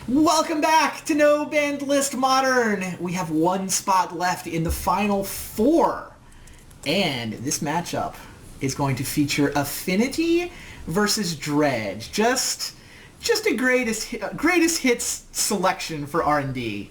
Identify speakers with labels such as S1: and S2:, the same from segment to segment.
S1: Welcome back to No Band List Modern. We have one spot left in the final four. And this matchup is going to feature Affinity versus Dredge. Just a greatest hits selection for R&D.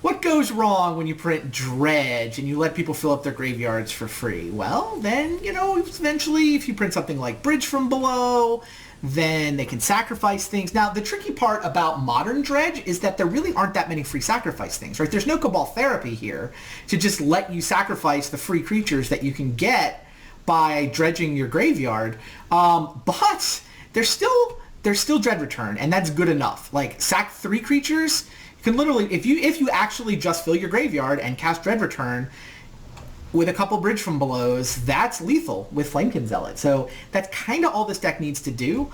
S1: What goes wrong when you print Dredge and you let people fill up their graveyards for free? Well, then, eventually if you print something like Bridge from Below, then they can sacrifice things. Now, the tricky part about modern Dredge is that there really aren't that many free sacrifice things, right? There's no Cabal therapy here to just let you sacrifice the free creatures that you can get by dredging your graveyard. But there's still Dread Return, and that's good enough. Like, sack 3 creatures, you can literally, if you actually just fill your graveyard and cast Dread Return with a couple Bridge from Belows, that's lethal with Flamekin Zealot. So that's kind of all this deck needs to do.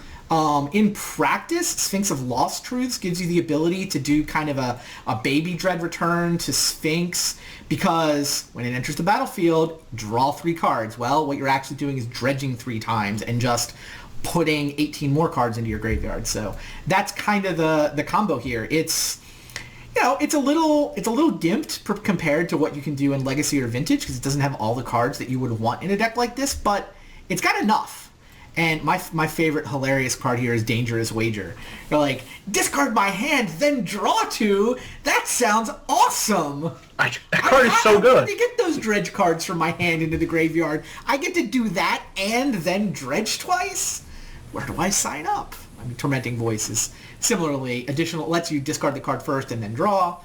S1: In practice, Sphinx of Lost Truths gives you the ability to do kind of a baby Dread Return to Sphinx, because when it enters the battlefield, draw 3 cards. Well, what you're actually doing is dredging 3 times and just putting 18 more cards into your graveyard. So that's kind of the combo here. It's a little gimped compared to what you can do in Legacy or Vintage, because it doesn't have all the cards that you would want in a deck like this, but it's got enough. And my favorite hilarious card here is Dangerous Wager. You're like, discard my hand, then draw 2? That sounds awesome!
S2: That card is so good.
S1: To get those Dredge cards from my hand into the graveyard, I get to do that and then Dredge twice? Where do I sign up? I mean, Tormenting Voice is similarly additional, lets you discard the card first and then draw.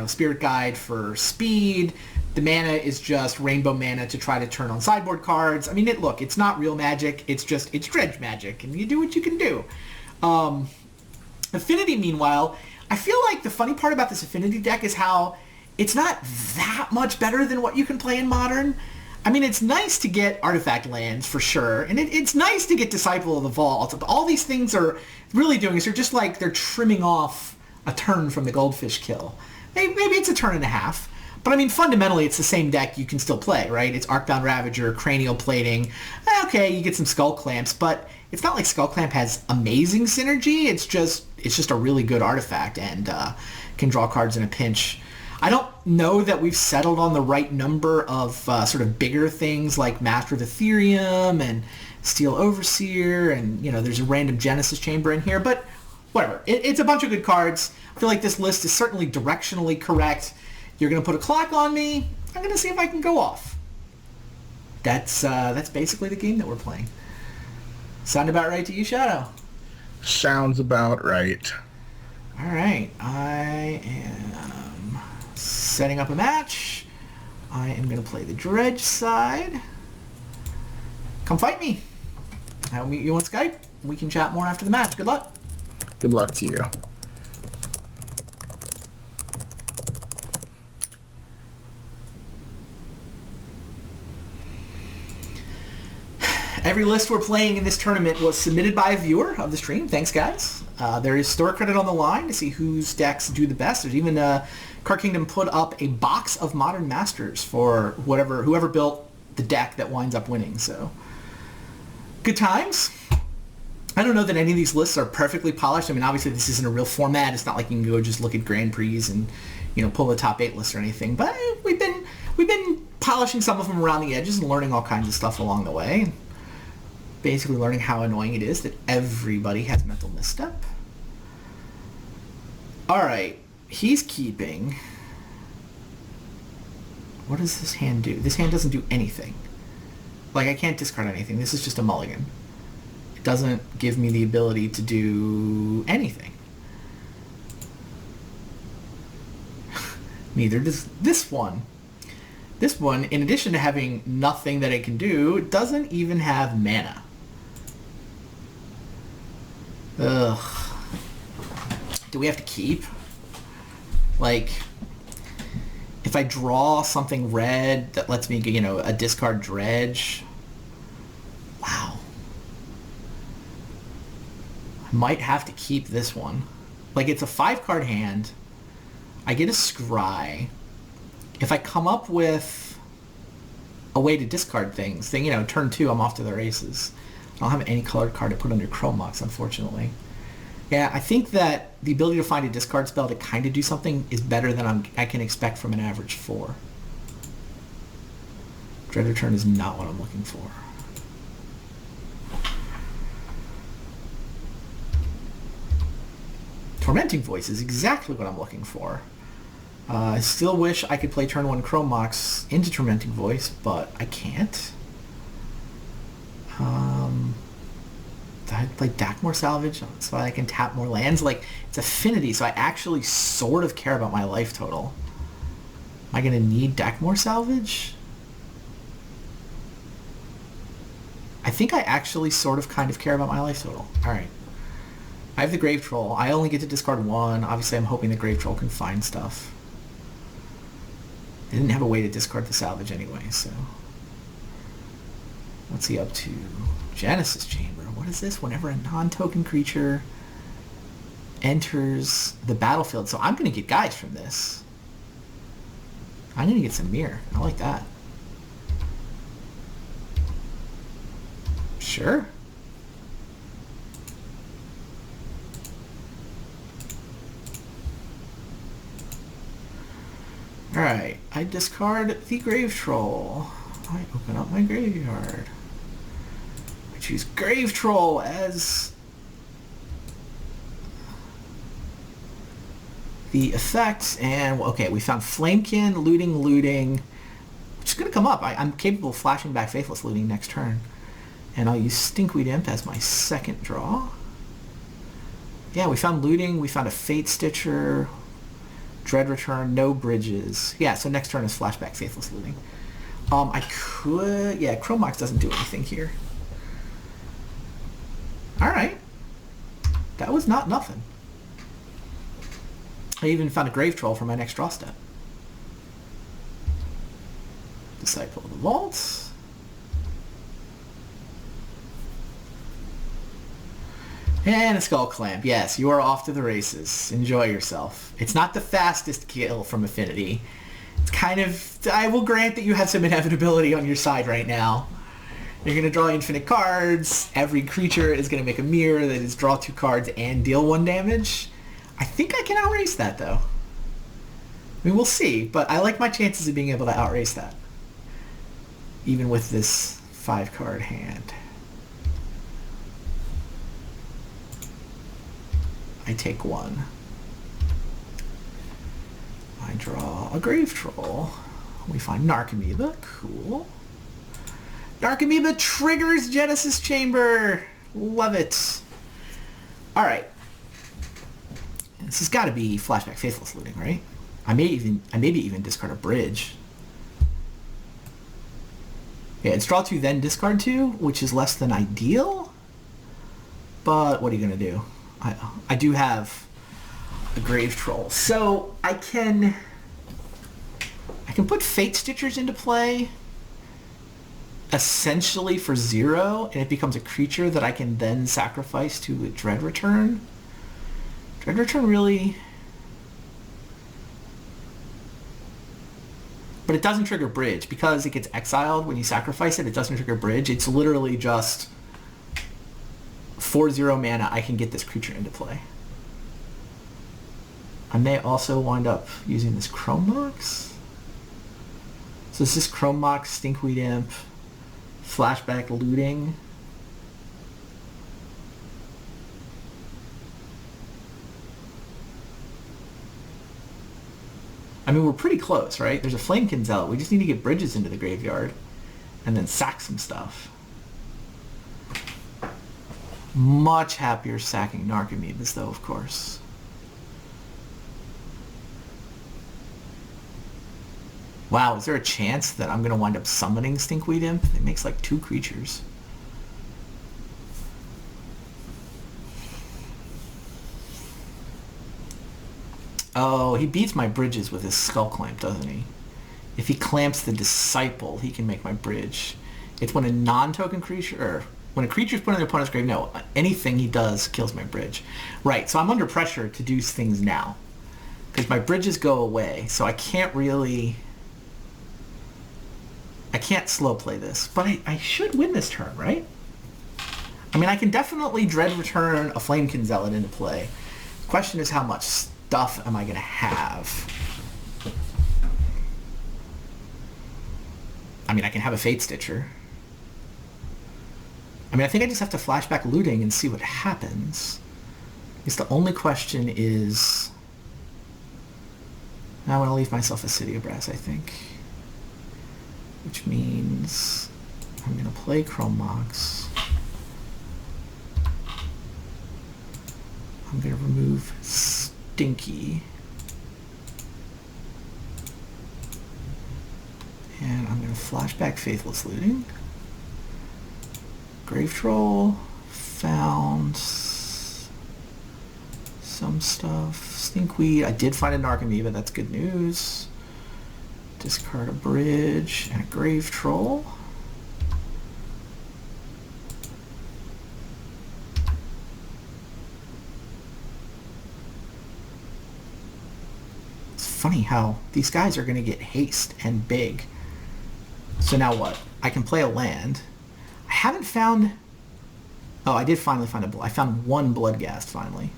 S1: Spirit Guide for speed. The mana is just rainbow mana to try to turn on sideboard cards. I mean, it's not real Magic. It's Dredge Magic, and you do what you can do. Affinity, meanwhile, I feel like the funny part about this Affinity deck is how it's not that much better than what you can play in Modern. I mean, it's nice to get Artifact lands, for sure, and it's nice to get Disciple of the Vault, but all these things are really doing is they're trimming off a turn from the Goldfish kill. Maybe it's a turn and a half, but I mean, fundamentally, it's the same deck you can still play, right? It's Arcbound Ravager, Cranial Plating. Okay, you get some Skull Clamps, but it's not like Skull Clamp has amazing synergy. It's just a really good artifact and can draw cards in a pinch. I don't know that we've settled on the right number of sort of bigger things like Master of Ethereum and Steel Overseer, and there's a random Genesis Chamber in here, but whatever. It's a bunch of good cards. I feel like this list is certainly directionally correct. You're going to put a clock on me. I'm going to see if I can go off. That's basically the game that we're playing. Sound about right to you, Shadow?
S2: Sounds about right.
S1: All right. I am setting up a match. I am going to play the Dredge side. Come fight me. I'll meet you on Skype. We can chat more after the match. Good luck.
S2: Good luck to you.
S1: Every list we're playing in this tournament was submitted by a viewer of the stream. Thanks, guys. There is store credit on the line to see whose decks do the best. There's even Card Kingdom put up a box of Modern Masters for whoever built the deck that winds up winning. So, good times. I don't know that any of these lists are perfectly polished. I mean, obviously this isn't a real format. It's not like you can go just look at Grand Prix and pull the top 8 list or anything. But we've been polishing some of them around the edges and learning all kinds of stuff along the way. Basically learning how annoying it is that everybody has mental misstep. Alright, he's keeping. What does this hand do? This hand doesn't do anything. Like, I can't discard anything. This is just a mulligan. It doesn't give me the ability to do anything. Neither does this one. This one, in addition to having nothing that it can do, doesn't even have mana. Ugh. Do we have to keep? Like, if I draw something red that lets me, a discard Dredge. Wow. I might have to keep this one. Like, it's a 5-card hand. I get a Scry. If I come up with a way to discard things, then, turn 2, I'm off to the races. I don't have any colored card to put under Chromux, unfortunately. Yeah, I think that the ability to find a discard spell to kind of do something is better than I can expect from an average 4. Dread Return is not what I'm looking for. Tormenting Voice is exactly what I'm looking for. I still wish I could play turn 1 Chrome Mox into Tormenting Voice, but I can't. I'd play Dakmor Salvage so I can tap more lands. Like, it's Affinity, so I actually sort of care about my life total. Am I going to need Dakmor Salvage? I think I actually sort of kind of care about my life total. Alright. I have the Grave Troll. I only get to discard 1. Obviously, I'm hoping the Grave Troll can find stuff. I didn't have a way to discard the Salvage anyway, so... What's he up to? Genesis Chamber. What is this? Whenever a non-token creature enters the battlefield. So I'm going to get guys from this. I'm going to get some Mirror. I like that. Sure. Alright, I discard the Grave Troll. I open up my graveyard. I choose Grave Troll as the effect, and okay, we found Flamekin, looting, which is going to come up. I'm capable of flashing back Faithless Looting next turn. And I'll use Stinkweed Imp as my second draw. Yeah, we found looting, we found a Fate Stitcher, Dread Return, no bridges. Yeah, so next turn is flashback Faithless Looting. I could... Yeah, Chrome Mox doesn't do anything here. Alright. That was not nothing. I even found a Grave Troll for my next draw step. Disciple of the Vault. And a Skull Clamp. Yes, you are off to the races. Enjoy yourself. It's not the fastest kill from Affinity. It's kind of... I will grant that you have some inevitability on your side right now. You're going to draw infinite cards. Every creature is going to make a mirror that is draw 2 cards and deal 1 damage. I think I can outrace that, though. I mean, we'll see, but I like my chances of being able to outrace that. Even with this 5-card hand. I take 1. I draw a Grave Troll. We find Narcomoeba. Cool. Narcomoeba triggers Genesis Chamber. Love it. Alright. This has got to be flashback Faithless Looting, right? I maybe even discard a bridge. Yeah, it's draw 2, then discard 2, which is less than ideal. But what are you going to do? I do have a Grave Troll. So I can put Fate Stitchers into play essentially for 0, and it becomes a creature that I can then sacrifice to a Dread Return. Dread Return really... But it doesn't trigger Bridge. Because it gets exiled when you sacrifice it, it doesn't trigger Bridge. It's literally just... for 0 mana, I can get this creature into play. I may also wind up using this Chrome Mox. So this is Chrome Mox, Stinkweed Imp, flashback looting. I mean, we're pretty close, right? There's a Flamekin Zealot. We just need to get bridges into the graveyard and then sack some stuff. Much happier sacking Narcomoebas, though, of course. Wow, is there a chance that I'm going to wind up summoning Stinkweed Imp? It makes like 2 creatures. Oh, he beats my bridges with his Skull Clamp, doesn't he? If he clamps the Disciple, he can make my bridge. It's when a non-token creature... Or when a creature is put in their opponent's grave, no, anything he does kills my bridge. Right, so I'm under pressure to do things now. Because my bridges go away, so I can't really... I can't slow play this. But I should win this turn, right? I mean, I can definitely Dread return a Flamekin Zealot into play. The question is how much stuff am I going to have? I mean, I can have a Fate Stitcher. I mean, I think I just have to flashback looting and see what happens. I guess the only question is... I want to leave myself a City of Brass, I think. Which means I'm going to play Chrome Mox. I'm going to remove Stinky. And I'm going to flashback Faithless Looting. Grave Troll. Found some stuff. Stinkweed. I did find a Narcomoeba, that's good news. Discard a Bridge and a Grave Troll. It's funny how these guys are going to get haste and big. So now what? I can play a land. I haven't found... Oh, I did finally find I found one Bloodghast finally.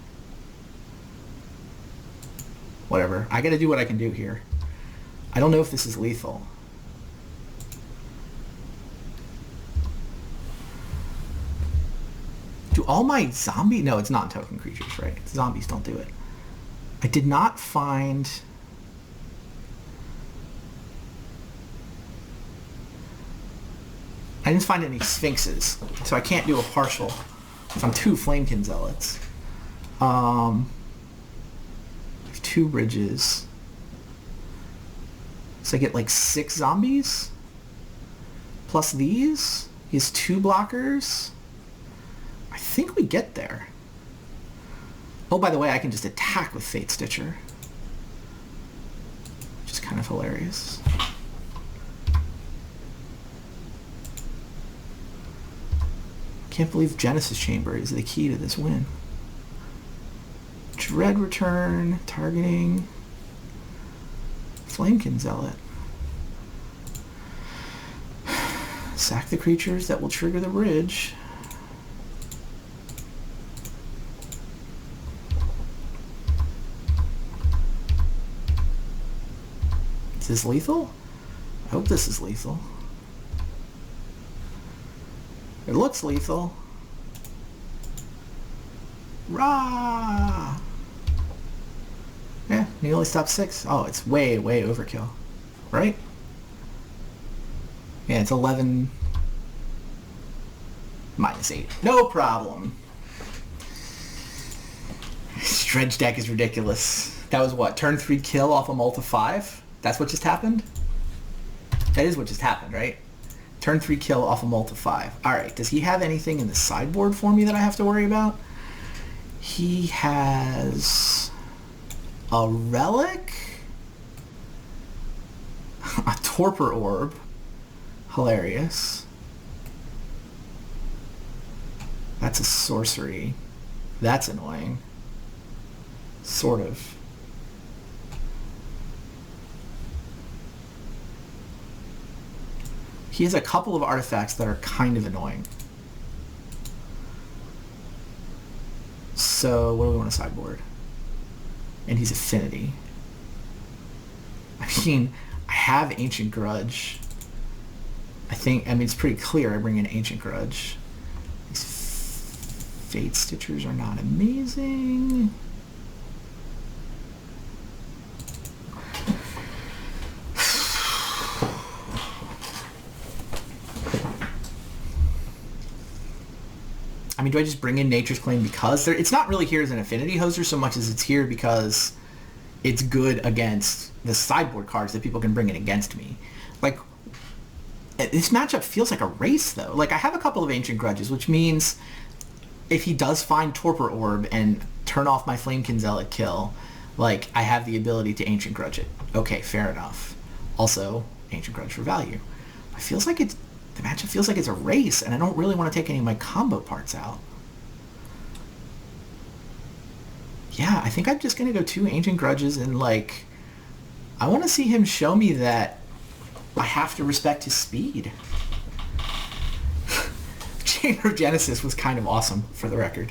S1: Whatever. I gotta do what I can do here. I don't know if this is lethal. Do all my zombie... No, it's not token creatures, right? Zombies don't do it. I did not find... I didn't find any Sphinxes, so I can't do a partial if I'm 2 Flamekin Zealots. I have 2 Bridges. So I get like 6 zombies? Plus these? He has 2 blockers? I think we get there. Oh, by the way, I can just attack with Fate Stitcher. Which is kind of hilarious. Can't believe Genesis Chamber is the key to this win. Dread return, targeting Flamekin Zealot. Sack the creatures that will trigger the bridge. Is this lethal? I hope this is lethal. It looks lethal. Rah! Yeah, he only stopped 6. Oh, it's way, way overkill. Right? Yeah, it's 11 minus 8. No problem. This Dredge deck is ridiculous. That was what? Turn 3 kill off a Multi 5? That's what just happened? That is what just happened, right? Turn 3 kill off a Multi 5. Alright, does he have anything in the sideboard for me that I have to worry about? He has a Relic, a Torpor Orb, hilarious. That's a sorcery. That's annoying. Sort of. He has a couple of artifacts that are kind of annoying. So, what do we want to sideboard? And he's Affinity. I mean, I have Ancient Grudge. I mean, it's pretty clear I bring in Ancient Grudge. These Fate Stitchers are not amazing. I mean, do I just bring in Nature's Claim because it's not really here as an Affinity hoster so much as it's here because it's good against the sideboard cards that people can bring in against me. Like, this matchup feels like a race, though. Like, I have a couple of Ancient Grudges, which means if he does find Torpor Orb and turn off my Flamekin Zealot kill, like, I have the ability to Ancient Grudge it. Okay, fair enough. Also, Ancient Grudge for value. It feels like the matchup feels like it's a race, and I don't really want to take any of my combo parts out. Yeah, I think I'm just going to go 2 Ancient Grudges, and, like, I want to see him show me that I have to respect his speed. Chamber of Genesis was kind of awesome, for the record.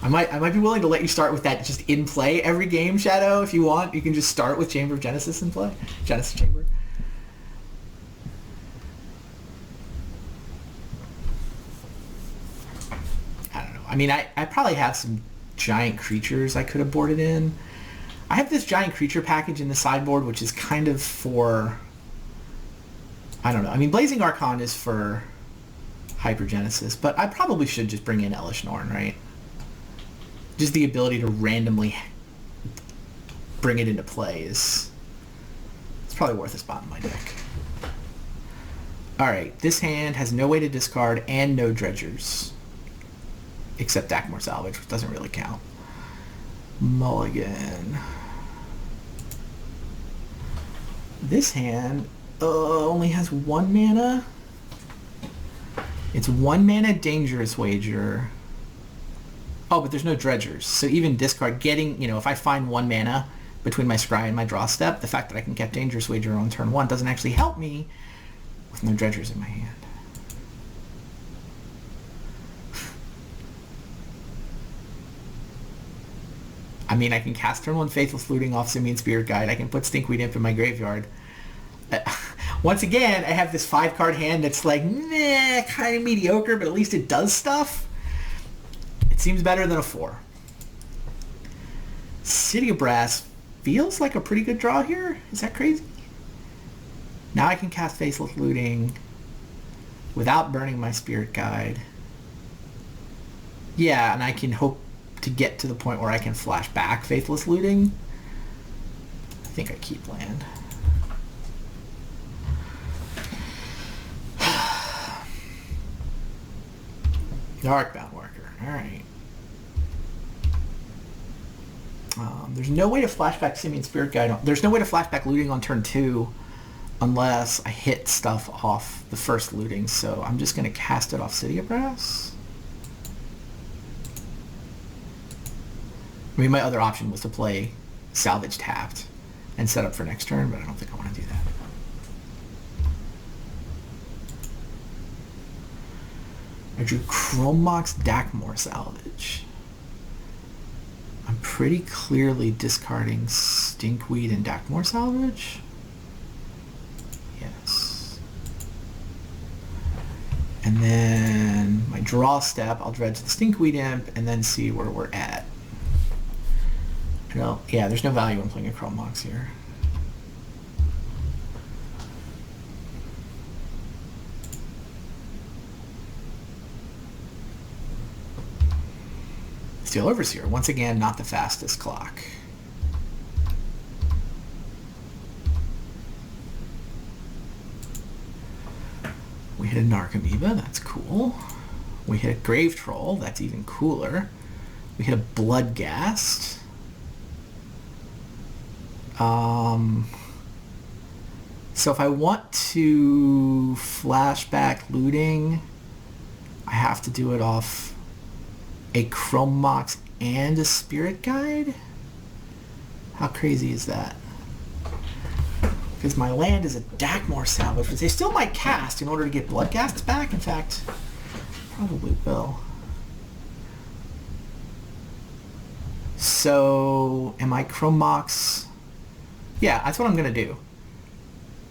S1: I might be willing to let you start with that just in play every game, Shadow, if you want. You can just start with Chamber of Genesis in play. Genesis Chamber. I don't know. I mean, I probably have some giant creatures I could have boarded in. I have this giant creature package in the sideboard, which is kind of for... I don't know. I mean, Blazing Archon is for Hypergenesis, but I probably should just bring in Elish Norn, right? Just the ability to randomly bring it into play is... It's probably worth a spot in my deck. Alright, this hand has no way to discard and no dredgers. Except Dakmor Salvage, which doesn't really count. Mulligan. This hand only has 1 mana. It's 1 mana Dangerous Wager. Oh, but there's no dredgers. So even discard, getting, if I find 1 mana between my scry and my draw step, the fact that I can get Dangerous Wager on turn 1 doesn't actually help me with no dredgers in my hand. I mean, I can cast turn 1 Faithless Looting off Simian Spirit Guide. I can put Stinkweed Imp in my graveyard. Once again, I have this 5-card hand that's like, meh, kind of mediocre, but at least it does stuff. It seems better than a 4. City of Brass feels like a pretty good draw here. Is that crazy? Now I can cast Faceless Looting without burning my Spirit Guide. Yeah, and I can hope to get to the point where I can flash back Faithless Looting. I think I keep land. Darkbound Worker. Alright. There's no way to flashback Simian Spirit Guide. There's no way to flashback looting on turn 2 unless I hit stuff off the first looting, so I'm just going to cast it off City of Brass. I mean, my other option was to play Salvage tapped and set up for next turn, but I don't think I want to do that. I drew Chrome Mox Dakmor Salvage. I'm pretty clearly discarding Stinkweed and Dakmor Salvage. Yes. And then my draw step, I'll dredge the Stinkweed Imp and then see where we're at. No, yeah, there's no value in playing a Chrome Mox here. Steel Overseer, once again, not the fastest clock. We hit a Narcomoeba, that's cool. We hit a Grave Troll, that's even cooler. We hit a Bloodghast. So if I want to flashback looting, I have to do it off a Chrome Mox and a Spirit Guide? How crazy is that? Because my land is a Dakmor Salvage, which they still might cast in order to get Bloodghasts back. In fact, probably will. So, am I Chrome Mox? Yeah, that's what I'm going to do.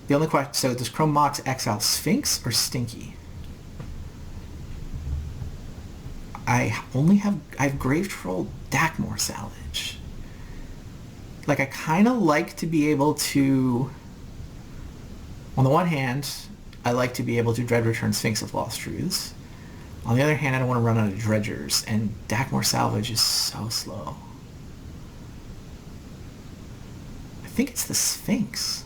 S1: The only question, so does Chrome Mox exile Sphinx or Stinky? I have Grave Troll Dakmor Salvage. Like, I kind of like to be able to, on the one hand, I like to be able to dread return Sphinx of Lost Truths. On the other hand, I don't want to run out of dredgers, and Dakmor Salvage is so slow. I think it's the Sphinx.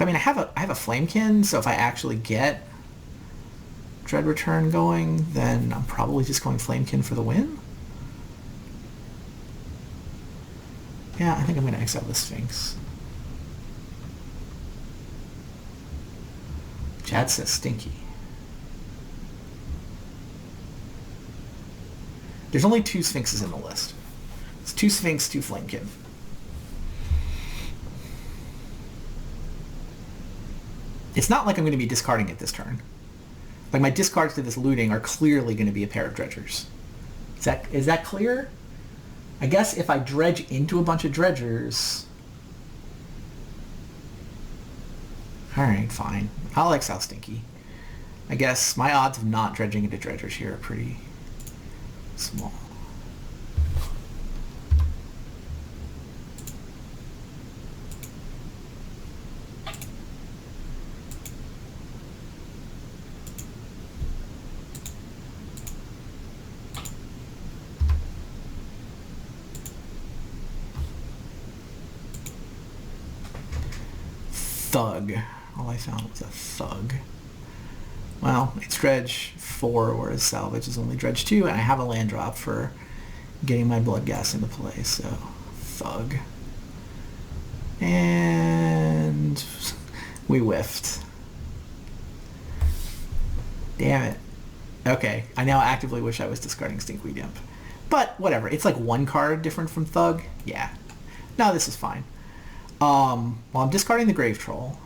S1: I mean, I have a Flamekin, so if I actually get Dread Return going, then I'm probably just going Flamekin for the win. Yeah, I think I'm going to exile the Sphinx. Chad says Stinky. There's only 2 Sphinxes in the list. It's 2 Sphinx, 2 Flamekin. It's not like I'm going to be discarding it this turn. Like, my discards to this looting are clearly going to be a pair of dredgers. Is that clear? I guess if I dredge into a bunch of dredgers... Alright, fine. I'll exile Stinky. I guess my odds of not dredging into dredgers here are pretty small. Thug. All I found was a thug. Well, it's dredge 4, whereas salvage is only dredge 2, and I have a land drop for getting my blood gas into play, so thug. And we whiffed. Damn it. Okay, I now actively wish I was discarding Stinkweed Imp. But whatever, it's like one card different from thug. Yeah. No, this is fine. Well, I'm discarding the Grave Troll.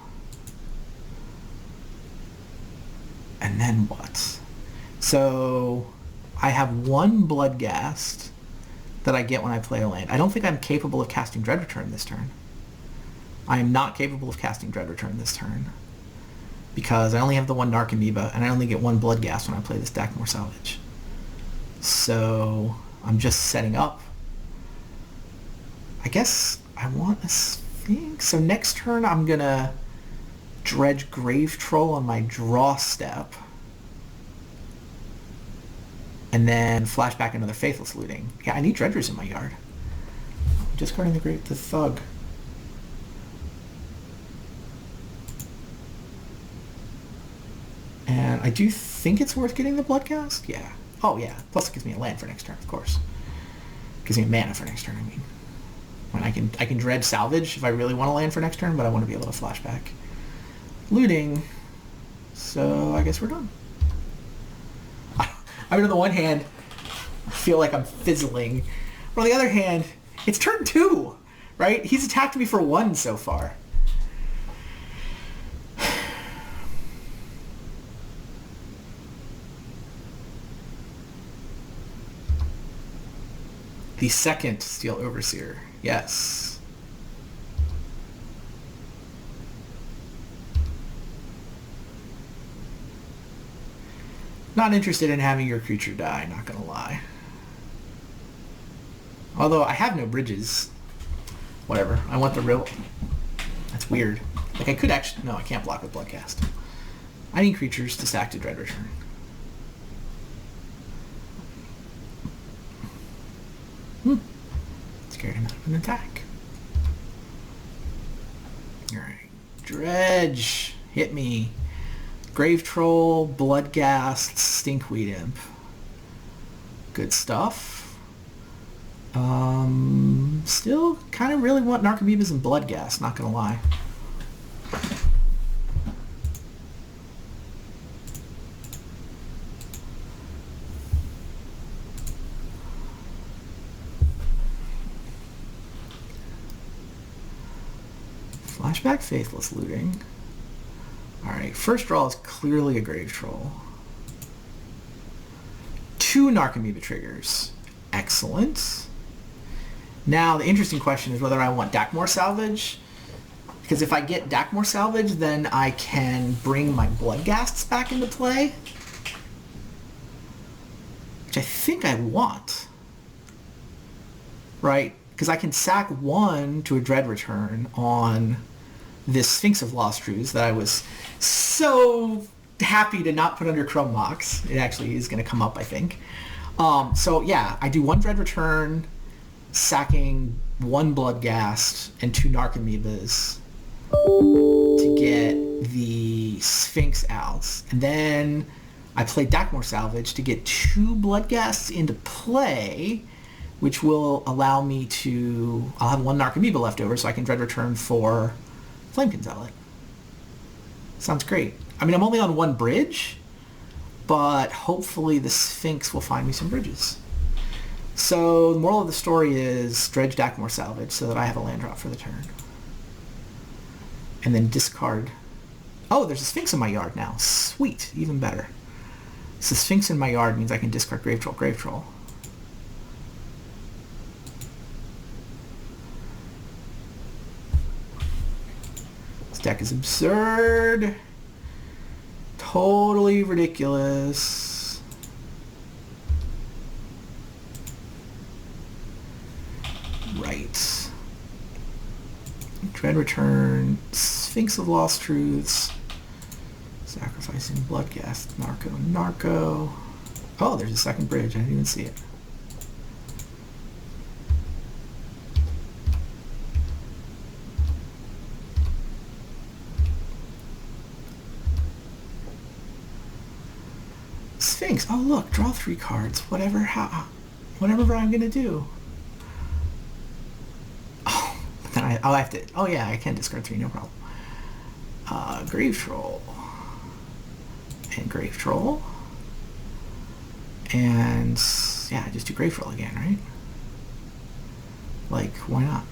S1: And then what? So I have one Bloodghast that I get when I play a land. I don't think I'm capable of casting Dread Return this turn. I am not capable of casting Dread Return this turn because I only have the one Narcomoeba and I only get one Bloodghast when I play this Dakmor Salvage. So I'm just setting up. I guess I want a Sphinx. So next turn I'm going to dredge Grave Troll on my draw step. And then flash back another Faithless Looting. Yeah, I need dredgers in my yard. Discarding the Thug. And I do think it's worth getting the Bloodcast. Yeah. Oh yeah. Plus it gives me a land for next turn, of course. Gives me a mana for next turn, I mean. When I can dredge Salvage if I really want a land for next turn, but I want to be able to flash back looting. So I guess we're done. I mean, on the one hand, I feel like I'm fizzling. But on the other hand, it's turn 2, right? He's attacked me for 1 so far. The second Steel Overseer. Yes. Not interested in having your creature die, not gonna lie. Although I have no bridges. Whatever. I want the real... That's weird. Like I could actually... No, I can't block with Bloodcast. I need creatures to stack to Dread Return. Scared him out of an attack. Alright. Dredge. Hit me. Grave Troll, Bloodghast, Stinkweed Imp. Good stuff. Still kind of really want Narcomoebas and Bloodghast, not gonna lie. Flashback Faithless Looting. Alright, first draw is clearly a Grave Troll. 2 Narcomoeba triggers. Excellent. Now, the interesting question is whether I want Dakmor Salvage. Because if I get Dakmor Salvage, then I can bring my Bloodghasts back into play. Which I think I want. Right? Because I can sack 1 to a Dread Return on this Sphinx of Lost Truths that I was so happy to not put under Chrome Mox. It actually is going to come up, I think. So yeah, I do 1 Dread Return, sacking 1 Bloodghast and 2 Narcomoebas to get the Sphinx out. And then I play Dakmor Salvage to get 2 Bloodghasts into play, which will allow me to... I'll have 1 Narcomoeba left over, so I can Dread Return for Flamekin Zealot. Sounds great. I mean, I'm only on 1 bridge, but hopefully the Sphinx will find me some bridges. So the moral of the story is dredge Dakmor Salvage so that I have a land drop for the turn. And then discard Oh, there's a Sphinx in my yard now. Sweet. Even better. So Sphinx in my yard means I can discard Grave Troll, Grave Troll. This deck is absurd. Totally ridiculous. Right. Dread Return, Sphinx of Lost Truths, Sacrificing Bloodghast, Narco. Oh, there's a second bridge. I didn't even see it. Sphinx. Oh, look, draw 3 cards. Whatever I'm gonna do. I'll have to... Oh, yeah, I can discard 3, no problem. Grave Troll. And Grave Troll. And... yeah, I just do Grave Troll again, right? Like, why not?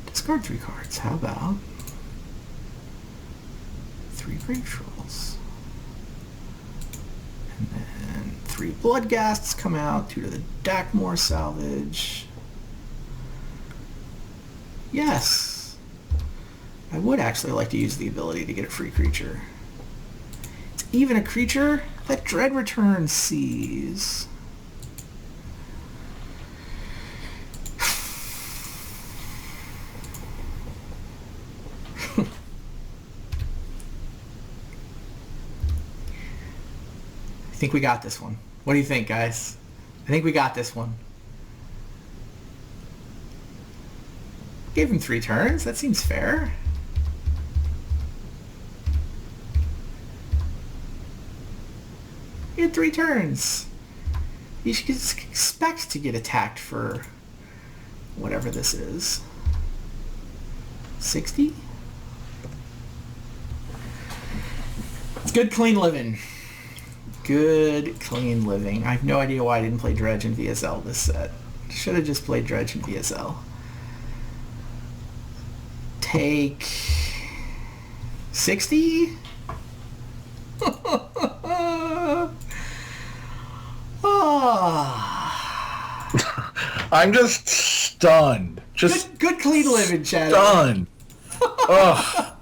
S1: Discard 3 cards. How about... 3 Grave Trolls. And then 3 Bloodghasts come out, 2 to the Dackmore salvage. Yes. I would actually like to use the ability to get a free creature. It's even a creature that Dread Return sees. I think we got this one. What do you think, guys? I think we got this one. Gave him 3 turns. That seems fair. He had 3 turns. You should expect to get attacked for whatever this is. 60? It's good, clean living. Good, clean living. I have no idea why I didn't play Dredge in VSL this set. Should have just played Dredge in VSL. Take 60?
S2: I'm just stunned. Just
S1: good clean living, Chad.
S2: stunned. Ugh.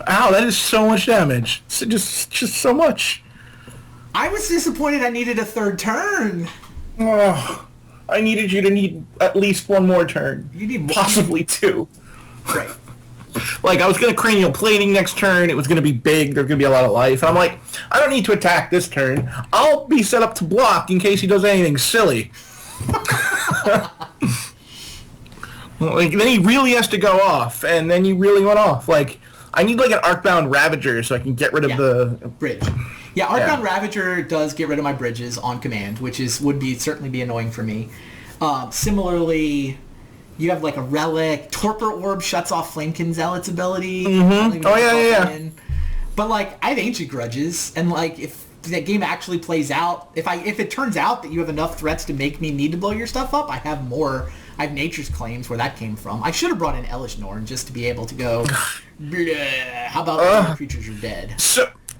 S2: Ow, that is so much damage. Just so much.
S1: I was disappointed I needed a 3rd turn.
S2: Oh, I needed you to need at least 1 more turn.
S1: You need
S2: possibly 2.
S1: Right.
S2: Like, I was going to cranial plating next turn. It was going to be big. There's going to be a lot of life. And I'm like, I don't need to attack this turn. I'll be set up to block in case he does anything silly. Like, then he really has to go off, and then you really went off. Like, I need, like, an Arcbound Ravager so I can get rid of the...
S1: bridge. Yeah, Arcbound Ravager does get rid of my bridges on command, which would certainly be annoying for me. Similarly... You have like a relic. Torpor Orb shuts off Flamekin Zealot's ability.
S2: Mm-hmm. Oh, yeah.
S1: But like, I have Ancient Grudges, and like, if that game actually plays out, if it turns out that you have enough threats to make me need to blow your stuff up, I have more. I have Nature's Claims, where that came from. I should have brought in Elish Norn just to be able to go, bleh, how about the creatures are dead?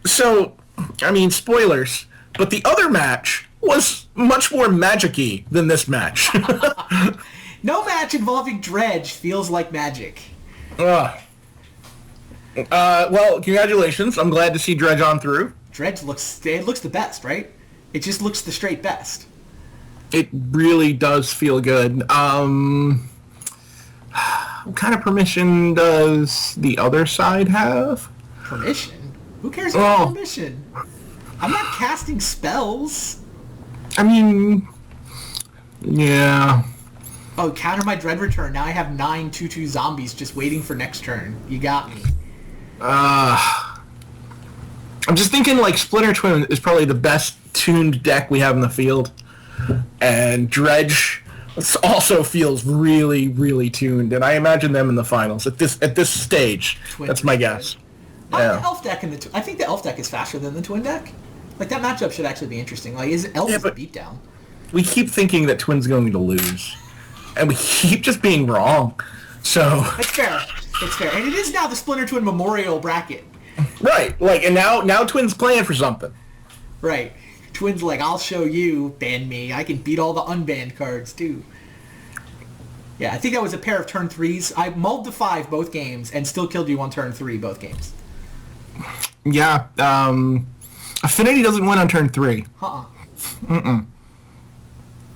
S2: So, I mean, spoilers, but the other match was much more magic-y than this match.
S1: No match involving Dredge feels like magic.
S2: Well, congratulations. I'm glad to see Dredge on through.
S1: Dredge looks the best, right? It just looks the straight best.
S2: It really does feel good. What kind of permission does the other side have?
S1: Permission? Who cares about permission? I'm not casting spells.
S2: I mean, yeah.
S1: Oh, counter my Dread Return. Now I have 9 2/2 zombies just waiting for next turn. You got me.
S2: I'm just thinking like Splinter Twin is probably the best tuned deck we have in the field. And Dredge also feels really, really tuned. And I imagine them in the finals at this stage. That's my guess.
S1: The Elf deck I think the Elf deck is faster than the Twin deck. Like, that matchup should actually be interesting. Like, Elf is a beatdown.
S2: We keep thinking that Twin's going to lose. And we keep just being wrong. So
S1: that's fair. It's fair. And it is now the Splinter Twin Memorial bracket.
S2: Right. Like, and now Twin's playing for something.
S1: Right. Twin's like, I'll show you, ban me. I can beat all the unbanned cards, too. Yeah, I think that was a pair of turn 3s. I mulled to 5 both games and still killed you on turn 3 both games.
S2: Yeah. Affinity doesn't win on turn 3.
S1: Uh-uh.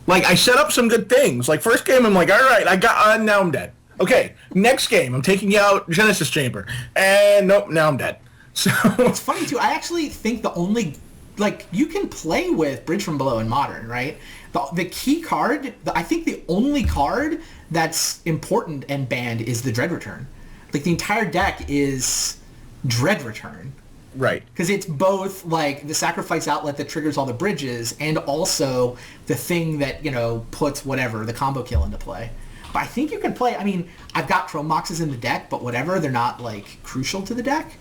S2: Like, I set up some good things. Like, first game, I'm like, all right, now I'm dead. Okay, next game, I'm taking out Genesis Chamber. And nope, now I'm dead. So
S1: It's funny, too. I actually think the only... Like, you can play with Bridge from Below in Modern, right? The key card, I think the only card that's important and banned is the Dread Return. Like, the entire deck is Dread Return.
S2: Right.
S1: Because it's both, like, the sacrifice outlet that triggers all the bridges and also the thing that, puts whatever, the combo kill into play. But I think you can play... I mean, I've got Chrome Boxes in the deck, but whatever, they're not, like, crucial to the deck.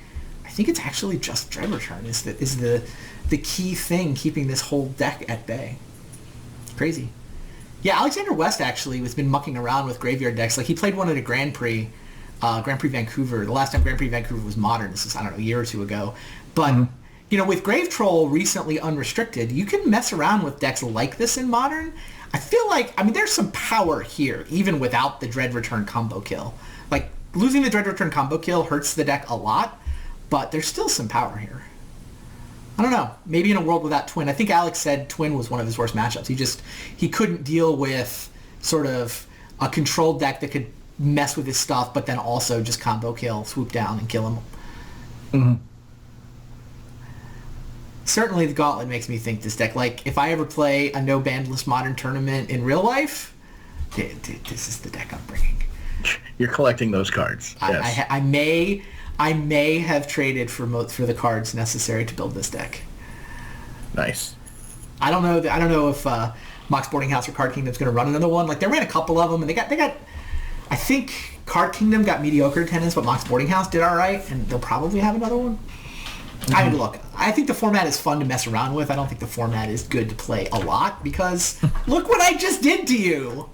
S1: I think it's actually just Dread Return is the key thing keeping this whole deck at bay. Crazy. Yeah, Alexander West actually has been mucking around with graveyard decks. Like, he played one at a Grand Prix Vancouver. The last time Grand Prix Vancouver was Modern, this is, I don't know, a year or two ago. But, with Grave Troll recently unrestricted, you can mess around with decks like this in Modern. I feel like, there's some power here, even without the Dread Return combo kill. Like, losing the Dread Return combo kill hurts the deck a lot, but there's still some power here. I don't know. Maybe in a world without Twin. I think Alex said Twin was one of his worst matchups. He couldn't deal with sort of a controlled deck that could mess with his stuff, but then also just combo kill, swoop down, and kill him.
S2: Mm-hmm.
S1: Certainly the Gauntlet makes me think this deck, like, if I ever play a no-bandless Modern tournament in real life, this is the deck I'm bringing.
S2: You're collecting those cards. Yes.
S1: I may have traded for the cards necessary to build this deck.
S2: Nice.
S1: I don't know if Mox Boarding House or Card Kingdom's going to run another one. Like, they ran a couple of them, and they got. I think Card Kingdom got mediocre attendance, but Mox Boarding House did all right, and they'll probably have another one. Mm-hmm. Look, I think the format is fun to mess around with. I don't think the format is good to play a lot because look what I just did to you.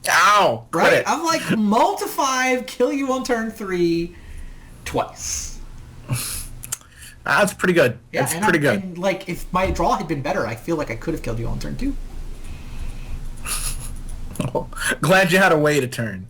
S2: Ow!
S1: Right? I'm like, mull to 5, kill you on turn 3 twice.
S2: That's pretty good.
S1: Yeah,
S2: that's pretty good.
S1: And, like, if my draw had been better, I feel like I could have killed you on turn 2.
S2: Glad you had a way to turn.